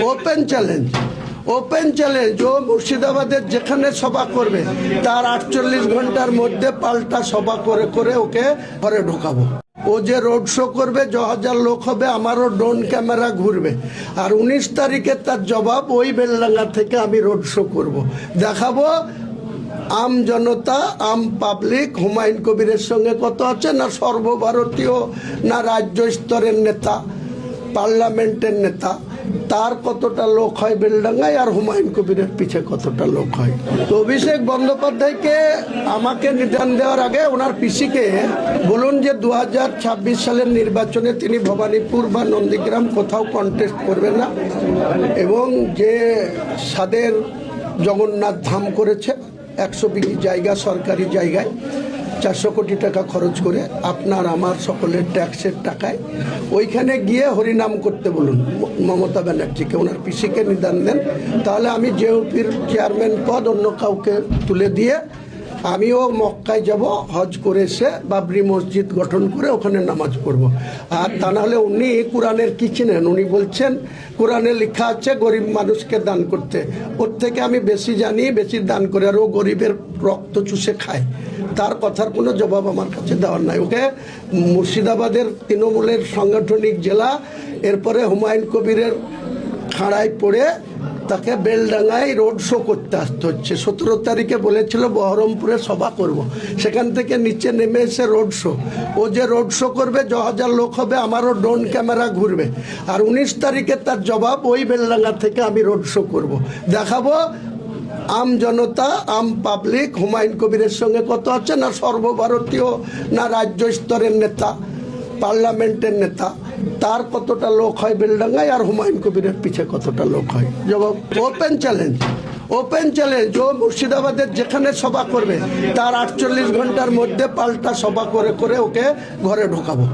Open challenge ও মুর্শিদাবাদের যেখানে সভা করবে তার 48 ঘন্টার মধ্যে পাল্টা সভা করে করে ওকে ঘরে ঢোকাবো। ও যে রোড শো করবে 10,000 লোক হবে, আমারও ড্রোন ক্যামেরা ঘুরবে। আর 19 তারিখে তার জবাব ওই বেলডাঙ্গা থেকে আমি রোড শো করব, দেখাবো আম জনতা, আম পাবলিক হুমায়ুন কবিরের সঙ্গে কত আছে, না সর্বভারতীয়, না রাজ্য স্তরের নেতা, পার্লামেন্টের নেতা, তার কতটা লোক হয় বেলডাঙ্গায়, আর হুমায়ুন কবিরের পিছে কতটা লোক হয়। তো অভিষেক বন্দ্যোপাধ্যায়কে আমাকে নিদান দেওয়ার আগে ওনার পিসিকে বলুন যে 2026 সালের নির্বাচনে তিনি ভবানীপুর বা নন্দীগ্রাম কোথাও কন্টেস্ট করবে না, এবং যে সাদের জগন্নাথ ধাম করেছে 100 বিঘি জায়গা, সরকারি জায়গায় 400 কোটি টাকা খরচ করে আপনার আমার সকলের ট্যাক্সের টাকায়, ওইখানে গিয়ে হরিনাম করতে বলুন মমতা ব্যানার্জিকে, ওনার পিসিকে নিদান দেন। তাহলে আমি জেওপির চেয়ারম্যান পদ অন্য কাউকে তুলে দিয়ে আমিও মক্কায় যাব, হজ করে এসে বাবরি মসজিদ গঠন করে ওখানে নামাজ পড়ব। আর তা নাহলে উনি কোরআনের কি চিনেন? উনি বলছেন কোরআনে লেখা আছে গরিব মানুষকে দান করতে, ওর থেকে আমি বেশি জানি, বেশি দান করে, আর ও গরিবের রক্ত চুষে খায়। তার কথার কোনো জবাব আমার কাছে দেওয়ার নাই। ওকে মুর্শিদাবাদের তৃণমূলের সাংগঠনিক জেলা, এরপরে হুমায়ুন কবিরের খাড়ায় পড়ে তাকে বেলডাঙ্গায় রোড শো করতে আসতে হচ্ছে। 17 তারিখে বলেছিল বহরমপুরে সভা করব, সেখান থেকে নিচে নেমে এসে রোড শো। ও যে রোড শো করবে 10,000 লোক হবে, আমারও ড্রোন ক্যামেরা ঘুরবে। আর 19 তারিখে তার জবাব ওই বেলডাঙ্গা থেকে আমি রোড শো করব, দেখাবো আম জনতা, আম পাবলিক হুমায়ুন কবিরের সঙ্গে কত আছে, না সর্বভারতীয়, না রাজ্য স্তরের নেতা, পার্লামেন্টের নেতা, তার কতটা লোক হয় বেলডাঙ্গায়, আর হুমায়ুন কবিরের পিছে কতটা লোক হয়। জবাব ওপেন চ্যালেঞ্জ ও মুর্শিদাবাদের যেখানে সভা করবে তার 48 ঘন্টার মধ্যে পাল্টা সভা করে করে ওকে ঘরে ঢোকাবো।